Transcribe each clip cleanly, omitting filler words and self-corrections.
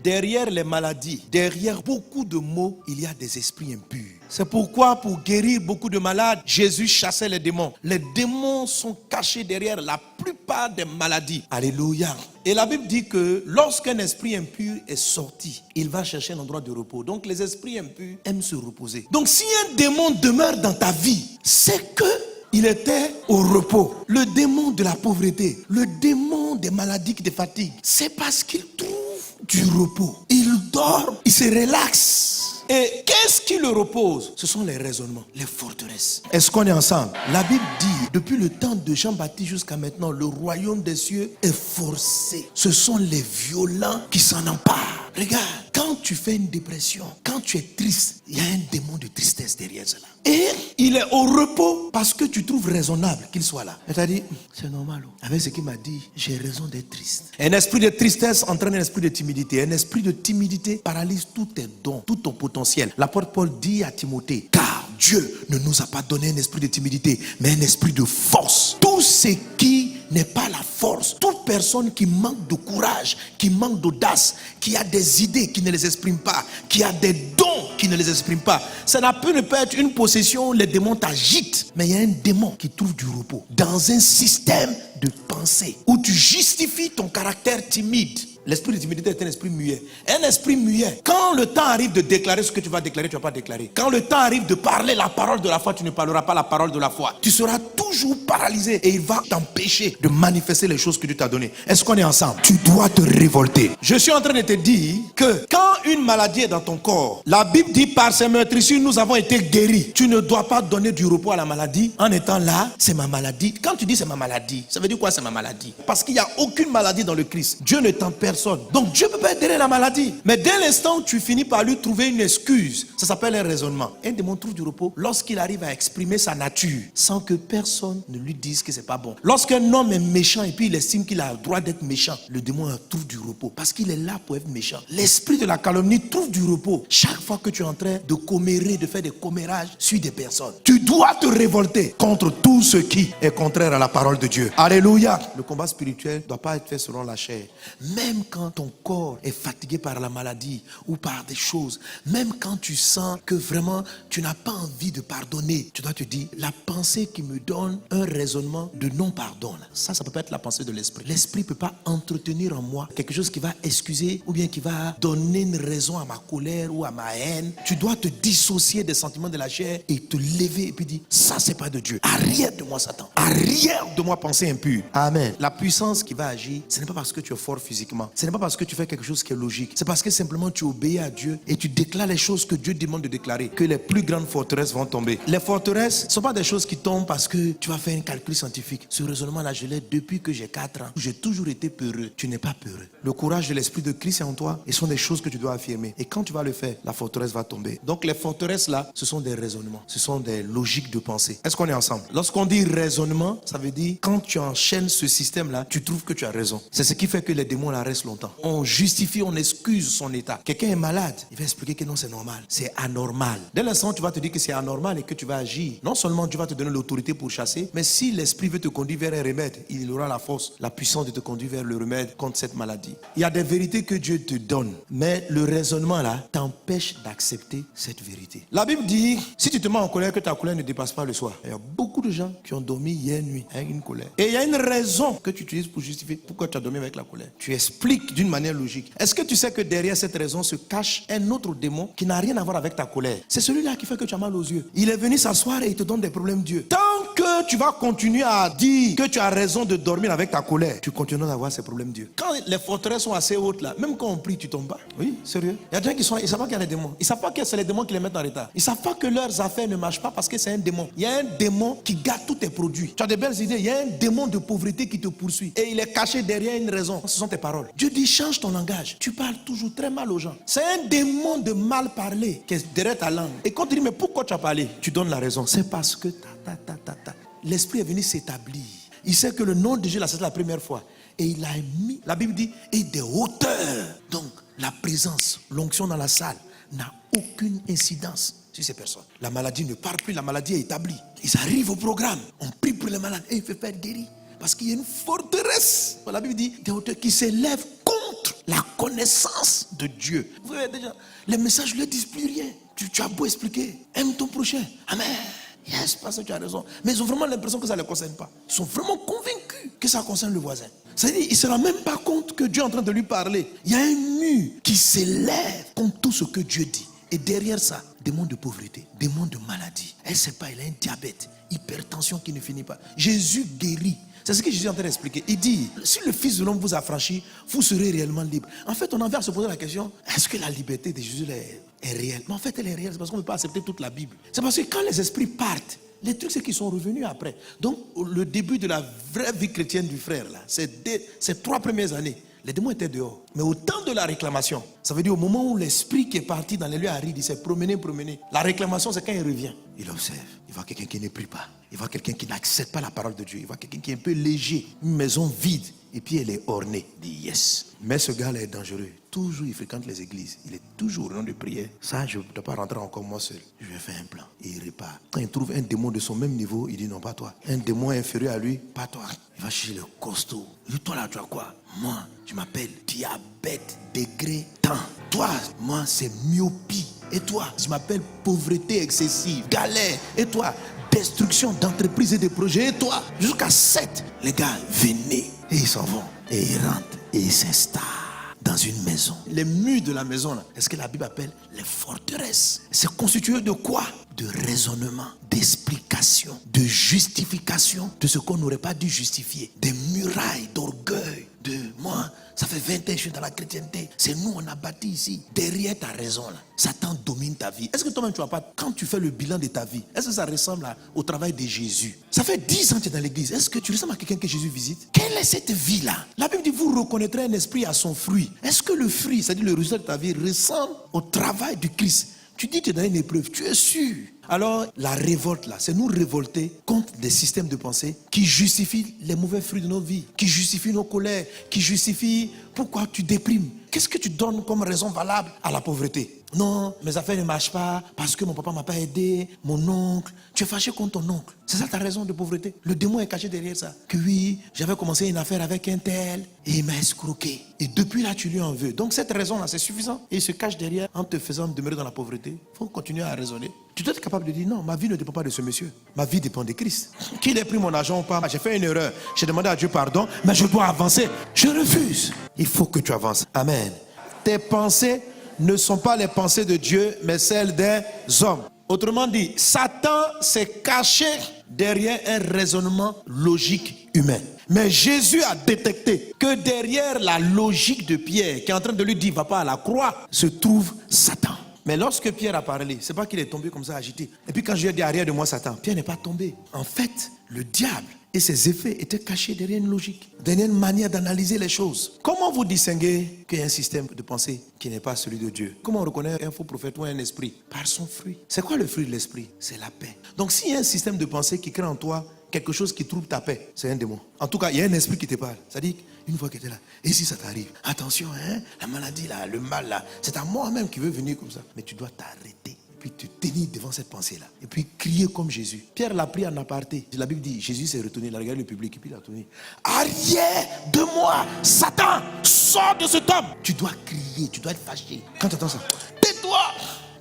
derrière les maladies, derrière beaucoup de maux, il y a des esprits impurs. C'est pourquoi pour guérir beaucoup de malades, Jésus chassait les démons. Les démons sont cachés derrière la plupart des maladies. Alléluia. Et la Bible dit que lorsqu'un esprit impur est sorti, il va chercher un endroit de repos. Donc les esprits impurs aiment se reposer. Donc si un démon demeure dans ta vie, c'est que il était au repos. Le démon de la pauvreté, le démon des maladies qui te fatiguent, c'est parce qu'il trouve du repos. Il dort, il se relaxe. Et qu'est-ce qui le repose? Ce sont les raisonnements, les forteresses. Est-ce qu'on est ensemble? La Bible dit, depuis le temps de Jean-Baptiste jusqu'à maintenant, le royaume des cieux est forcé. Ce sont les violents qui s'en emparent. Regarde, quand tu fais une dépression, quand tu es triste, il y a un démon de tristesse derrière cela. Et il est au repos parce que tu trouves raisonnable qu'il soit là. Et tu as dit, c'est normal. Avec ce qu'il m'a dit, j'ai raison d'être triste. Un esprit de tristesse entraîne un esprit de timidité. Un esprit de timidité paralyse tous tes dons, tout ton potentiel. L'apôtre Paul dit à Timothée, car Dieu ne nous a pas donné un esprit de timidité, mais un esprit de force. Tout ce qui n'est pas la force, toute personne qui manque de courage, qui manque d'audace, qui a des idées qui ne les exprime pas, qui a des dons qui ne les exprime pas, ça n'a pu ne pas être une possession où les démons t'agitent, mais il y a un démon qui trouve du repos dans un système de pensée où tu justifies ton caractère timide. L'esprit de timidité est un esprit muet. Un esprit muet, quand le temps arrive de déclarer ce que tu vas déclarer, tu ne vas pas déclarer. Quand le temps arrive de parler la parole de la foi, tu ne parleras pas la parole de la foi. Tu seras toujours paralysé et il va t'empêcher de manifester les choses que Dieu t'a données. Est-ce qu'on est ensemble? Tu dois te révolter. Je suis en train de te dire que quand une maladie est dans ton corps, la Bible dit par ses meurtrissures nous avons été guéris. Tu ne dois pas donner du repos à la maladie en étant là, c'est ma maladie. Quand tu dis c'est ma maladie, ça veut dire quoi c'est ma maladie? Parce qu'il n'y a aucune maladie dans le Christ. Dieu ne t'empêche. Donc Dieu peut pas aider la maladie. Mais dès l'instant où tu finis par lui trouver une excuse, ça s'appelle un raisonnement. Un démon trouve du repos lorsqu'il arrive à exprimer sa nature sans que personne ne lui dise que c'est pas bon. Lorsqu'un homme est méchant et puis il estime qu'il a le droit d'être méchant, le démon trouve du repos parce qu'il est là pour être méchant. L'esprit de la calomnie trouve du repos chaque fois que tu es en train de commérer, de faire des commérages sur des personnes. Tu dois te révolter contre tout ce qui est contraire à la parole de Dieu. Alléluia. Le combat spirituel ne doit pas être fait selon la chair. Même quand ton corps est fatigué par la maladie ou par des choses, même quand tu sens que vraiment tu n'as pas envie de pardonner, tu dois te dire, la pensée qui me donne un raisonnement de non-pardon, ça peut pas être la pensée de l'esprit. L'esprit ne peut pas entretenir en moi quelque chose qui va excuser ou bien qui va donner une raison à ma colère ou à ma haine. Tu dois te dissocier des sentiments de la chair et te lever et puis dire, ça c'est pas de Dieu. Arrière de moi Satan. Arrière de moi pensée impure. Amen. La puissance qui va agir, ce n'est pas parce que tu es fort physiquement. Ce n'est pas parce que tu fais quelque chose qui est logique. C'est parce que simplement tu obéis à Dieu et tu déclares les choses que Dieu demande de déclarer, que les plus grandes forteresses vont tomber. Les forteresses ne sont pas des choses qui tombent parce que tu vas faire un calcul scientifique. Ce raisonnement-là, je l'ai depuis que j'ai 4 ans. J'ai toujours été peureux. Tu n'es pas peureux. Le courage de l'esprit de Christ est en toi et ce sont des choses que tu dois affirmer. Et quand tu vas le faire, la forteresse va tomber. Donc les forteresses là, ce sont des raisonnements. Ce sont des logiques de pensée. Est-ce qu'on est ensemble? Lorsqu'on dit raisonnement, ça veut dire quand tu enchaînes ce système-là, tu trouves que tu as raison. C'est ce qui fait que les démons là restent longtemps. On justifie, on excuse son état. Quelqu'un est malade, il va expliquer que non, c'est normal, c'est anormal. Dès l'instant où tu vas te dire que c'est anormal et que tu vas agir, non seulement Dieu va te donner l'autorité pour chasser, mais si l'esprit veut te conduire vers un remède, il aura la force, la puissance de te conduire vers le remède contre cette maladie. Il y a des vérités que Dieu te donne, mais le raisonnement là t'empêche d'accepter cette vérité. La Bible dit, si tu te mets en colère, que ta colère ne dépasse pas le soir. Il y a beaucoup de gens qui ont dormi hier nuit avec une colère. Et il y a une raison que tu utilises pour justifier pourquoi tu as dormi avec la colère. Tu expliques d'une manière logique. Est-ce que tu sais que derrière cette raison se cache un autre démon qui n'a rien à voir avec ta colère? C'est celui-là qui fait que tu as mal aux yeux. Il est venu s'asseoir et il te donne des problèmes Dieu. Tant que tu vas continuer à dire que tu as raison de dormir avec ta colère, tu continues d'avoir ces problèmes Dieu. Quand les forteresses sont assez hautes là, même quand on prie, tu tombes pas. Oui, sérieux. Il y a des gens qui sont, ils savent pas qu'il y a des démons. Ils savent pas que c'est les démons qui les mettent en retard. Ils savent pas que leurs affaires ne marchent pas parce que c'est un démon. Il y a un démon qui garde tous tes produits. Tu as des belles idées. Il y a un démon de pauvreté qui te poursuit et il est caché derrière une raison. Ce sont tes paroles. Dieu dit change ton langage. Tu parles toujours très mal aux gens. C'est un démon de mal parler qui est derrière ta langue. Et quand tu dis mais pourquoi tu as parlé, tu donnes la raison. C'est parce que l'esprit est venu s'établir. Il sait que le nom de Dieu là c'est la première fois. Et il a mis, la Bible dit, et des hauteurs. Donc la présence, l'onction dans la salle n'a aucune incidence sur ces personnes. La maladie ne part plus, la maladie est établie. Ils arrivent au programme, on prie pour les malades et il fait faire guérir. Parce qu'il y a une forteresse. La Bible dit, des hauteurs qui s'élèvent contre contre la connaissance de Dieu. Vous voyez déjà, les messages ne leur disent plus rien. Tu as beau expliquer, aime ton prochain. Amen. Yes, parce que tu as raison. Mais ils ont vraiment l'impression que ça ne les concerne pas. Ils sont vraiment convaincus que ça concerne le voisin. C'est-à-dire, il ne se rend même pas compte que Dieu est en train de lui parler. Il y a un mur qui s'élève contre tout ce que Dieu dit. Et derrière ça, des mondes de pauvreté, des mondes de maladie. Elle ne sait pas, il a un diabète, hypertension qui ne finit pas. Jésus guérit. C'est ce que Jésus est en train d'expliquer. Il dit, si le Fils de l'homme vous a franchi, vous serez réellement libre. En fait, on en vient à se poser la question, est-ce que la liberté de Jésus est réelle? Mais en fait, elle est réelle, c'est parce qu'on ne peut pas accepter toute la Bible. C'est parce que quand les esprits partent, les trucs, c'est qu'ils sont revenus après. Donc, le début de la vraie vie chrétienne du frère, là, ces 3 premières années, les démons étaient dehors. Mais au temps de la réclamation, ça veut dire au moment où l'esprit qui est parti dans les lieux arides, il s'est promené. La réclamation, c'est quand il revient. Il observe. Il voit quelqu'un qui ne prie pas. Il voit quelqu'un qui n'accepte pas la parole de Dieu. Il voit quelqu'un qui est un peu léger. Une maison vide. Et puis elle est ornée. Il dit yes. Mais ce gars-là est dangereux. Toujours, il fréquente les églises. Il est toujours au nom de prière. Ça, je ne dois pas rentrer encore moi seul. Je vais faire un plan. Et il repart. Quand il trouve un démon de son même niveau, il dit non, pas toi. Un démon inférieur à lui, pas toi. Il va chercher le costaud. Il dit, toi là, tu as quoi? Moi, je m'appelle diabète degré temps. Toi, moi, c'est myopie. Et toi, je m'appelle pauvreté excessive, galère. Et toi, destruction d'entreprises et de projets. Et toi, jusqu'à 7. Les gars, venez. Et ils s'en vont. Et ils rentrent. Et ils s'installent dans une maison. Les murs de la maison, là, est-ce que la Bible appelle les forteresses? C'est constitué de quoi? De raisonnement, d'explication, de justification de ce qu'on n'aurait pas dû justifier. Des murailles d'orgueil. De moi, ça fait 20 ans que je suis dans la chrétienté. C'est nous, on a bâti ici. Derrière ta raison, là, Satan domine ta vie. Est-ce que toi-même, tu vois pas, quand tu fais le bilan de ta vie, est-ce que ça ressemble au travail de Jésus? Ça fait 10 ans que tu es dans l'église. Est-ce que tu ressembles à quelqu'un que Jésus visite? Quelle est cette vie-là? La Bible dit, vous reconnaîtrez un esprit à son fruit. Est-ce que le fruit, c'est-à-dire le résultat de ta vie, ressemble au travail du Christ? Tu dis que tu es dans une épreuve, tu es sûr. Alors, la révolte là, c'est nous révolter contre des systèmes de pensée qui justifient les mauvais fruits de nos vies, qui justifient nos colères, qui justifient pourquoi tu déprimes. Qu'est-ce que tu donnes comme raison valable à la pauvreté? Non, mes affaires ne marchent pas parce que mon papa ne m'a pas aidé, mon oncle. Tu es fâché contre ton oncle. C'est ça ta raison de pauvreté. Le démon est caché derrière ça. Que oui, j'avais commencé une affaire avec un tel et il m'a escroqué. Et depuis là, tu lui en veux. Donc cette raison-là, c'est suffisant. Et il se cache derrière en te faisant demeurer dans la pauvreté. Il faut continuer à raisonner. Tu dois être capable de dire non, ma vie ne dépend pas de ce monsieur. Ma vie dépend de Christ. Qu'il ait pris mon argent ou pas, j'ai fait une erreur. J'ai demandé à Dieu pardon, mais je dois avancer. Je refuse. Il faut que tu avances. Amen. Tes pensées ne sont pas les pensées de Dieu, mais celles des hommes. Autrement dit, Satan s'est caché derrière un raisonnement logique humain. Mais Jésus a détecté que derrière la logique de Pierre, qui est en train de lui dire, va pas à la croix, se trouve Satan. Mais lorsque Pierre a parlé, c'est pas qu'il est tombé comme ça agité. Et puis quand je lui ai dit arrière de moi Satan, Pierre n'est pas tombé. En fait, le diable et ses effets étaient cachés derrière une logique, derrière une manière d'analyser les choses. Comment vous distinguez qu'il y a un système de pensée qui n'est pas celui de Dieu? Comment on reconnaît un faux prophète ou un esprit? Par son fruit. C'est quoi le fruit de l'esprit? C'est la paix. Donc s'il y a un système de pensée qui crée en toi quelque chose qui trouble ta paix, c'est un démon. En tout cas, il y a un esprit qui te parle. C'est-à-dire, une fois que tu es là, et si ça t'arrive, attention, hein, la maladie là, le mal là, c'est à moi-même qui veut venir comme ça. Mais tu dois t'arrêter, puis te tenir devant cette pensée-là, et puis crier comme Jésus. Pierre l'a pris en aparté. La Bible dit, Jésus s'est retourné, il a regardé le public, et puis il a tourné. Arrière de moi, Satan, sors de cet homme. Tu dois crier, tu dois être fâché. Quand tu entends ça, tais-toi.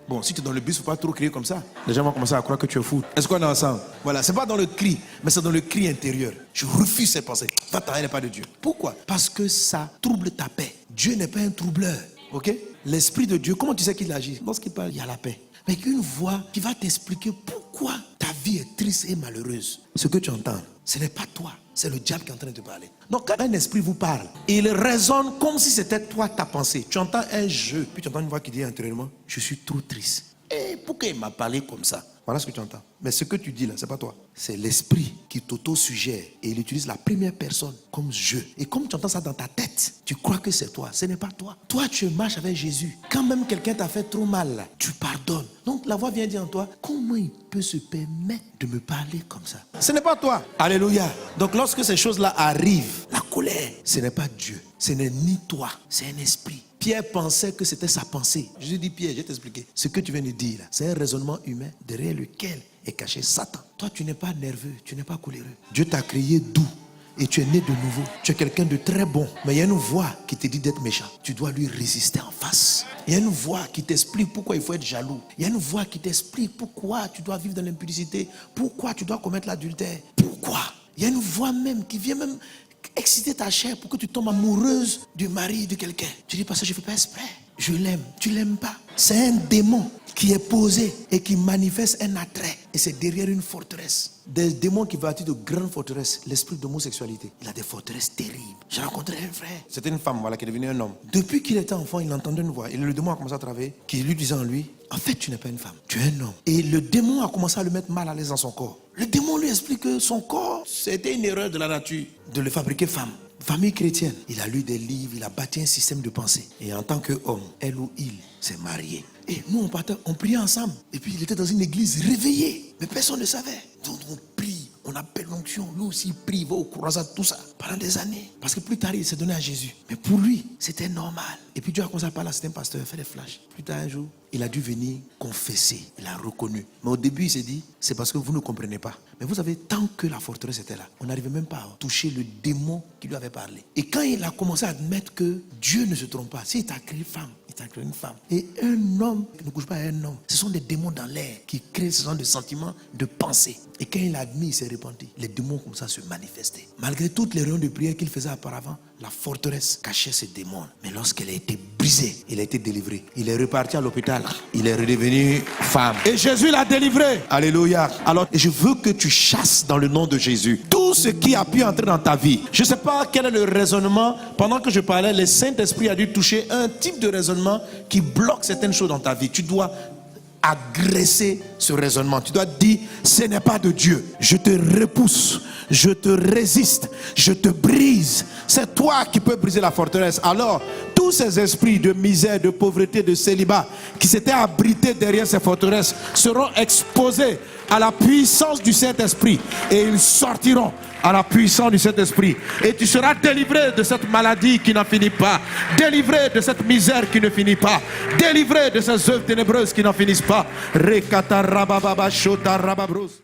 Bon, si tu es dans le bus, il ne faut pas trop crier comme ça. Les gens vont commencer à croire que tu es fou. Est-ce qu'on est ensemble? Voilà, ce n'est pas dans le cri, mais c'est dans le cri intérieur. Je refuse ces pensées. Va-t'en, elle n'est pas de Dieu. Pourquoi? Parce que ça trouble ta paix. Dieu n'est pas un troubleur. Ok? L'Esprit de Dieu, comment tu sais qu'il agit? Lorsqu'il parle, il y a la paix. Mais une voix qui va t'expliquer pourquoi ta vie est triste et malheureuse. Ce que tu entends, ce n'est pas toi. C'est le diable qui est en train de te parler. Donc quand un esprit vous parle, il résonne comme si c'était toi ta pensée. Tu entends un jeu, puis tu entends une voix qui dit intérieurement, je suis trop triste. Et pourquoi il m'a parlé comme ça? Voilà ce que tu entends. Mais ce que tu dis là, c'est pas toi. C'est l'esprit qui t'auto-suggère et il utilise la première personne comme je. Et comme tu entends ça dans ta tête, tu crois que c'est toi. Ce n'est pas toi. Toi, tu marches avec Jésus. Quand même quelqu'un t'a fait trop mal là, tu pardonnes. Donc la voix vient dire en toi, comment il peut se permettre de me parler comme ça? Ce n'est pas toi. Alléluia. Donc lorsque ces choses-là arrivent, la colère, ce n'est pas Dieu. Ce n'est ni toi, c'est un esprit. Pierre pensait que c'était sa pensée. Je dis Pierre, je vais t'expliquer. Ce que tu viens de dire là, c'est un raisonnement humain derrière lequel est caché Satan. Toi, tu n'es pas nerveux, tu n'es pas coléreux. Dieu t'a créé doux. et tu es né de nouveau. Tu es quelqu'un de très bon. Mais il y a une voix qui te dit d'être méchant. Tu dois lui résister en face. Il y a une voix qui t'explique pourquoi il faut être jaloux. Il y a une voix qui t'explique pourquoi tu dois vivre dans l'impudicité. Pourquoi tu dois commettre l'adultère. Pourquoi? Il y a une voix même qui vient même exciter ta chair pour que tu tombes amoureuse du mari de quelqu'un. Tu dis, parce que je ne fais pas exprès. Je l'aime. Tu ne l'aimes pas. C'est un démon qui est posé et qui manifeste un attrait. Et c'est derrière une forteresse. Des démons qui bâtissent de grandes forteresses. L'esprit d'homosexualité. Il a des forteresses terribles. J'ai rencontré un frère. C'était une femme, voilà, qui est devenue un homme. Depuis qu'il était enfant, il entendait une voix. Et le démon a commencé à travailler. Qui lui disait en lui, en fait, tu n'es pas une femme. Tu es un homme. Et le démon a commencé à le mettre mal à l'aise dans son corps. Le démon lui explique que son corps, c'était une erreur de la nature de le fabriquer femme. Famille chrétienne. Il a lu des livres, il a bâti un système de pensée. Et en tant qu'homme, elle ou il s'est marié. Et nous, on priait ensemble. Et puis, il était dans une église réveillé. Mais personne ne savait. Donc, on prie, on appelle l'onction. Lui aussi, il prie, il va au croisade, tout ça. Pendant des années. Parce que plus tard, il s'est donné à Jésus. Mais pour lui, c'était normal. Et puis, Dieu a commencé à parler à certains pasteurs, faire des flashs. Plus tard, un jour, il a dû venir confesser. Il a reconnu. Mais au début, il s'est dit, c'est parce que vous ne comprenez pas. Mais vous savez, tant que la forteresse était là, on n'arrivait même pas à toucher le démon qui lui avait parlé. Et quand il a commencé à admettre que Dieu ne se trompe pas, s'il t'a créé femme, il t'a créé une femme. Et un homme ne couche pas à un homme. Ce sont des démons dans l'air qui créent ce genre de sentiments, de pensée. Et quand il a admis, il s'est répandu. Les démons commencent à se manifester. Malgré toutes les réunions de prière qu'il faisait auparavant, la forteresse cachait ces démons. Mais lorsqu'elle a été brisée, il a été délivré. Il est reparti à l'hôpital. Il est redevenu femme. Et Jésus l'a délivré. Alléluia. Alors, je veux que tu chasses dans le nom de Jésus tout ce qui a pu entrer dans ta vie. Je ne sais pas quel est le raisonnement. Pendant que je parlais, le Saint-Esprit a dû toucher un type de raisonnement qui bloque certaines choses dans ta vie. Tu dois agresser ce raisonnement. Tu dois dire, ce n'est pas de Dieu. Je te repousse, je te résiste, je te brise. C'est toi qui peux briser la forteresse. Alors, tous ces esprits de misère, de pauvreté, de célibat qui s'étaient abrités derrière ces forteresses seront exposés à la puissance du Saint-Esprit et ils sortiront à la puissance du Saint-Esprit. Et tu seras délivré de cette maladie qui n'en finit pas. Délivré de cette misère qui ne finit pas. Délivré de ces œuvres ténébreuses qui n'en finissent pas. Rekata rabababa shota rababros.